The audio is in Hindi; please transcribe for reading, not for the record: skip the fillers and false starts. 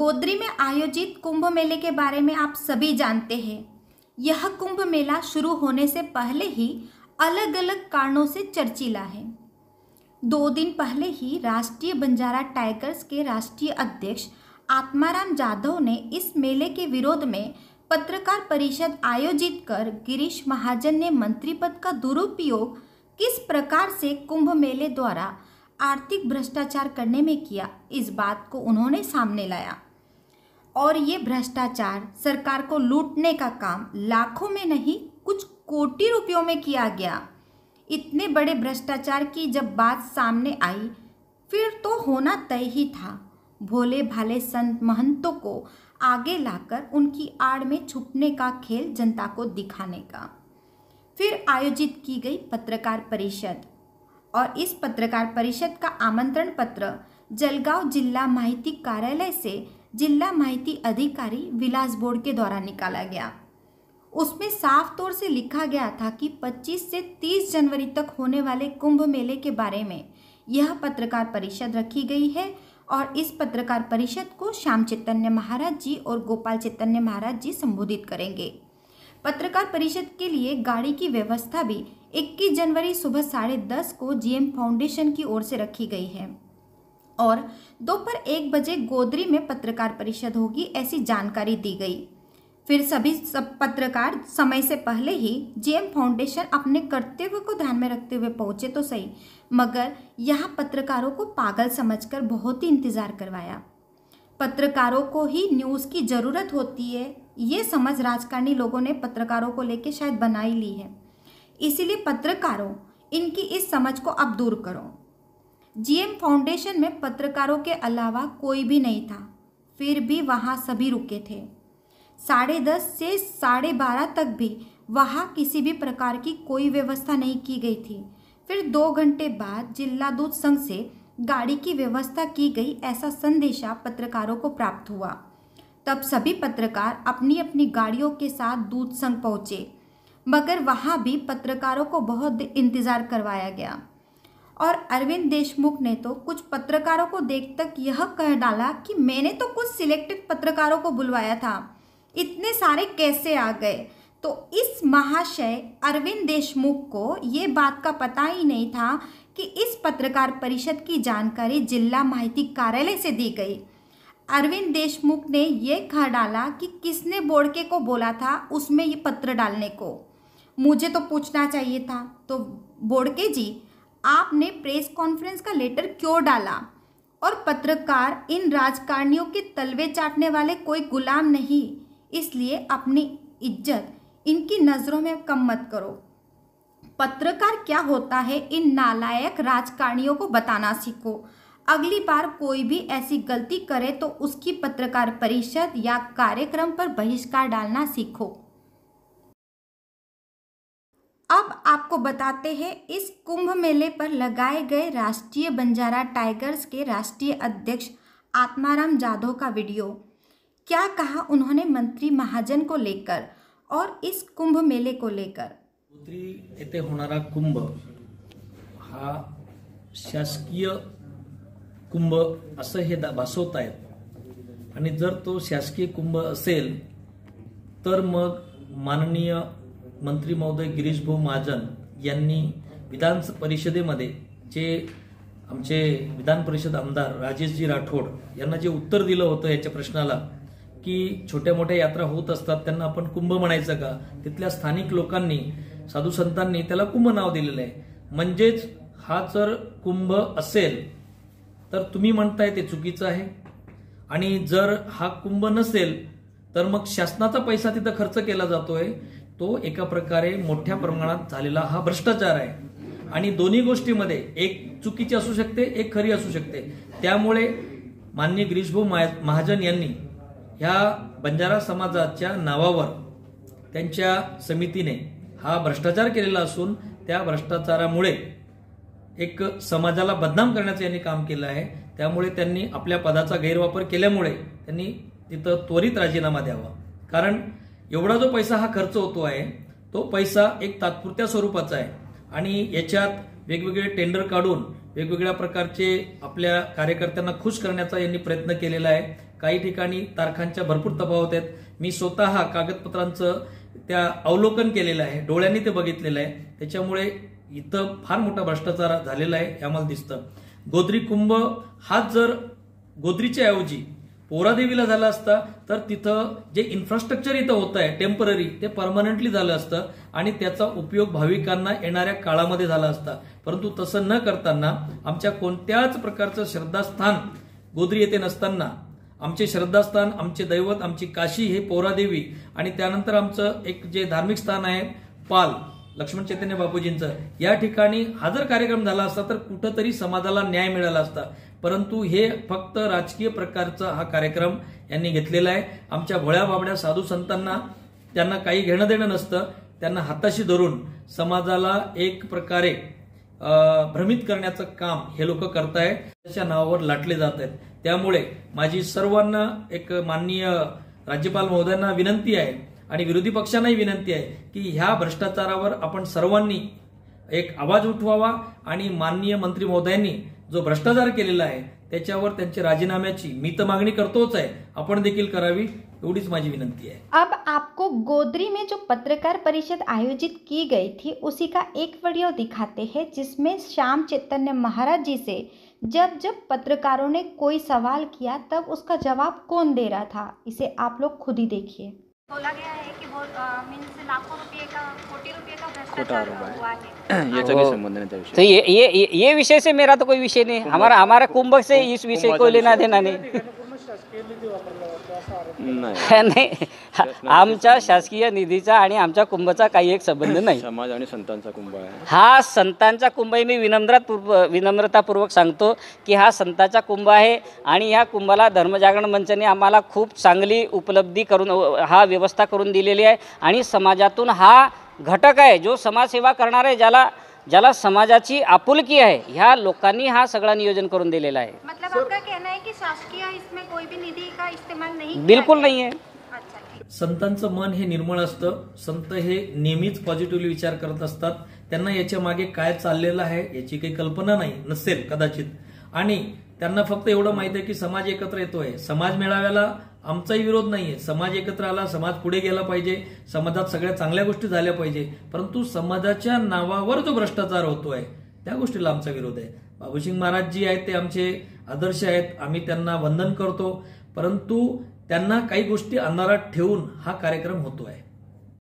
गोद्री में आयोजित कुंभ मेले के बारे में आप सभी जानते हैं। यह कुंभ मेला शुरू होने से पहले ही अलग अलग कारणों से चर्चिला है। 2 दिन पहले ही राष्ट्रीय बंजारा टाइगर्स के राष्ट्रीय अध्यक्ष आत्माराम जाधव ने इस मेले के विरोध में पत्रकार परिषद आयोजित कर गिरीश महाजन ने मंत्री पद का दुरुपयोग किस प्रकार से कुंभ मेले द्वारा आर्थिक भ्रष्टाचार करने में किया, इस बात को उन्होंने सामने लाया। और ये भ्रष्टाचार सरकार को लूटने का काम लाखों में नहीं कुछ कोटि रुपयों में किया गया। इतने बड़े भ्रष्टाचार की जब बात सामने आई फिर तो होना तय ही था। भोले भाले संत महंतों को आगे लाकर उनकी आड़ में छुपने का खेल जनता को दिखाने का। फिर आयोजित की गई पत्रकार परिषद और इस पत्रकार परिषद का आमंत्रण पत्र जलगांव जिला माहिती कार्यालय से जिला माहिती अधिकारी विलास बोर्ड के द्वारा निकाला गया। उसमें साफ तौर से लिखा गया था कि 25 से 30 जनवरी तक होने वाले कुंभ मेले के बारे में यह पत्रकार परिषद रखी गई है और इस पत्रकार परिषद को श्याम चैतन्य महाराज जी और गोपाल चैतन्य महाराज जी संबोधित करेंगे। पत्रकार परिषद के लिए गाड़ी की व्यवस्था भी 21 जनवरी सुबह 10:30 को जीएम फाउंडेशन की ओर से रखी गई है और दोपहर 1 बजे गोद्री में पत्रकार परिषद होगी, ऐसी जानकारी दी गई। फिर सब पत्रकार समय से पहले ही जीएम फाउंडेशन अपने कर्तव्य को ध्यान में रखते हुए पहुंचे तो सही, मगर यहाँ पत्रकारों को पागल समझकर बहुत ही इंतजार करवाया। पत्रकारों को ही न्यूज़ की ज़रूरत होती है, ये समझ राजकारणी लोगों ने पत्रकारों को लेकर शायद बना ही ली है। इसीलिए पत्रकारों, इनकी इस समझ को अब दूर करो। जीएम फाउंडेशन में पत्रकारों के अलावा कोई भी नहीं था, फिर भी वहाँ सभी रुके थे। 10:30 से 12:30 तक भी वहाँ किसी भी प्रकार की कोई व्यवस्था नहीं की गई थी। फिर 2 घंटे बाद जिला दूध संघ से गाड़ी की व्यवस्था की गई, ऐसा संदेशा पत्रकारों को प्राप्त हुआ। तब सभी पत्रकार अपनी अपनी गाड़ियों के साथ दूध संघ पहुँचे, मगर वहाँ भी पत्रकारों को बहुत इंतज़ार करवाया गया और अरविंद देशमुख ने तो कुछ पत्रकारों को देख तक यह कह डाला कि मैंने तो कुछ सिलेक्टेड पत्रकारों को बुलवाया था, इतने सारे कैसे आ गए। तो इस महाशय अरविंद देशमुख को ये बात का पता ही नहीं था कि इस पत्रकार परिषद की जानकारी जिला माहिती कार्यालय से दी गई। अरविंद देशमुख ने ये कह डाला कि किसने बोड़के को बोला था उसमें ये पत्र डालने को, मुझे तो पूछना चाहिए था। तो बोड़के जी, आपने प्रेस कॉन्फ्रेंस का लेटर क्यों डाला? और पत्रकार इन राजकारणियों के तलवे चाटने वाले कोई गुलाम नहीं, इसलिए अपनी इज्जत इनकी नज़रों में कम मत करो। पत्रकार क्या होता है इन नालायक राजकारणियों को बताना सीखो। अगली बार कोई भी ऐसी गलती करे तो उसकी पत्रकार परिषद या कार्यक्रम पर बहिष्कार डालना सीखो। अब आपको बताते हैं इस कुंभ मेले पर लगाए गए राष्ट्रीय बंजारा टाइगर्स के राष्ट्रीय अध्यक्ष आत्माराम जाधव का वीडियो। क्या कहा उन्होंने मंत्री महाजन को लेकर और इस कुंभ मेले को लेकर। गोद्री येथे होणारा कुंभ हा शासकीय कुंभ असं हे भासवतायत आणि जर तो शासकीय कुंभ असेल तर मग माननीय मंत्री महोदय गिरीश भाऊ महाजन यांनी विधान परिषदेमध्ये जे आमचे विधान परिषद आमदार राजेशजी राठोड यांना जे उत्तर दिलं होतं याच्या प्रश्नाला की छोट्या मोठ्या यात्रा होत असतात त्यांना आपण कुंभ म्हणायचं का, तिथल्या स्थानिक लोकांनी साधू संतांनी त्याला कुंभ नाव दिलेलं आहे। म्हणजेच हा जर कुंभ असेल तर तुम्ही म्हणताय ते चुकीचं आहे आणि जर हा कुंभ नसेल तर मग शासनाचा पैसा तिथं खर्च केला जातोय, तो एका प्रकारे मोठ्या प्रमाणात झालेला हा भ्रष्टाचार आहे आणि दोन्ही गोष्टीमध्ये एक चुकीची असू शकते, एक खरी असू शकते। त्यामुळे माननीय गिरीश भाऊ महाजन यांनी ह्या बंजारा समाजाच्या नावावर त्यांच्या समितीने हा भ्रष्टाचार केलेला असून त्या भ्रष्टाचारामुळे एक समाजाला बदनाम करण्याचं यांनी काम केलं आहे। त्यामुळे त्यांनी आपल्या पदाचा गैरवापर केल्यामुळे त्यांनी तिथं त्वरित राजीनामा द्यावा, कारण एवढा जो पैसा हा खर्च होतो आहे तो पैसा एक तात्पुरत्या स्वरूपाचा आहे आणि याच्यात वेगवेगळे टेंडर काढून वेगवेगळ्या प्रकारचे आपल्या कार्यकर्त्यांना खुश करण्याचा यांनी प्रयत्न केलेला आहे। काही ठिकाणी तारखांच्या भरपूर तफावत आहेत. मी स्वतः कागदपत्रांचं त्या अवलोकन केलेलं आहे, डोळ्यांनी ते बघितलेलं आहे. त्याच्यामुळे इथं फार मोठा भ्रष्टाचार झालेला आहे हे आम्हाला दिसतं. गोद्री कुंभ हाच जर गोद्रीच्या ऐवजी पोरादेवीला झाला असता तर तिथं जे इन्फ्रास्ट्रक्चर इथं होत आहे टेम्पररी ते परमनंटली झालं असतं आणि त्याचा उपयोग भाविकांना येणाऱ्या काळामध्ये झाला असता. परंतु तसं न करताना आमच्या कोणत्याच प्रकारचं श्रद्धास्थान गोद्री येथे नसताना आमचे श्रद्धास्थान, आमचे दैवत, आमची काशी हे पोरादेवी आणि त्यानंतर आमचं एक जे धार्मिक स्थान आहे पाल लक्ष्मण चैतन्य बापूजींचं, या ठिकाणी हा जर कार्यक्रम झाला असता तर कुठंतरी समाजाला न्याय मिळाला असता. परंतु हे फक्त राजकीय प्रकारचा हा कार्यक्रम यांनी घेतलेला आहे. आमच्या भोळ्या बाबड्या साधू संतांना त्यांना काही घेणं देणं नसतं. त्यांना हाताशी धरून समाजाला एक प्रकारे भ्रमित करण्याचं काम हे लोक करतायत, त्याच्या नावावर लाटले जात आहेत. त्यामुळे माझी सर्वांना एक माननीय राज्यपाल महोदयांना विनंती आहे आणि विरोधी पक्षांनाही विनंती आहे की ह्या भ्रष्टाचारावर आपण सर्वांनी एक आवाज उठवावा आणि माननीय मंत्री महोदयांनी जो भ्रष्टाचार केलेला आहे त्याच्यावर त्यांच्या राजीनाम्याची मी तर मागणी करतोच आहे, आपण देखील करावी, एवढीच माझी विनंती है. अब आपको गोद्री में जो पत्रकार परिषद आयोजित की गई थी उसी का एक वीडियो दिखाते हैं जिसमें श्याम चैतन्य महाराज जी से जब जब पत्रकारों ने कोई सवाल किया तब उसका जवाब कौन दे रहा था, इसे आप लोग खुद ही देखिए. बोला गया है कि वो मीन्स लाखों रुपए का, कोटि रुपए का भ्रष्टाचार हुआ है. याचा काही संबंध नाही त्या तो ये विषय से मेरा तो कोई विषय नहीं, हमारा कुंभ से इस विषय को लेना देना नहीं. नाही, आमच्या शासकीय निधीचा आणि आमच्या कुंभचा काही एक संबंध नाही. समाज आणि संतांचा कुंभ आहे हा संतांचा कुंभ आहे. मी विनम्रतापूर्वक सांगतो की हा संतांचा कुंभ आहे आणि या कुंभाला धर्मजागरण मंचाने आम्हाला खूप चांगली उपलब्धी करून हा व्यवस्था करून दिलेली आहे आणि समाजातून हा घटक आहे जो समाजसेवा करणार आहे, ज्याला समाजाची आपुलकी आहे, ह्या लोकांनी हा सगळा नियोजन करून दिलेला आहे. मतलब आपका कहना है कि शासकीय इसमें कोई भी निधि का इस्तेमाल नहीं बिल्कुल नहीं है. संतांचं मन हे निर्मळ असतं. संत हे नेहमीच पॉझिटिव्हली विचार करत असतात. त्यांना याच्या मागे काय चाललेलं आहे याची काही कल्पना नाही, नसेल कदाचित, आणि त्यांना फक्त एवढं माहिती आहे की समाज एकत्र येतोय. समाज मेळाव्याला आमचाही विरोध नाहीये. समाज एकत्र आला, समाज पुढे गेला पाहिजे, समाजात सगळ्या चांगल्या गोष्टी झाल्या पाहिजे. परंतु समाजाच्या नावावर जो भ्रष्टाचार होतोय त्या गोष्टीला आमचा विरोध आहे. बाबूसिंग महाराज जी आहेत ते आमचे आदर्श आहेत, आम्ही त्यांना वंदन करतो. परंतु त्यांना काही गोष्टी अंधारात ठेवून हा कार्यक्रम होतोय.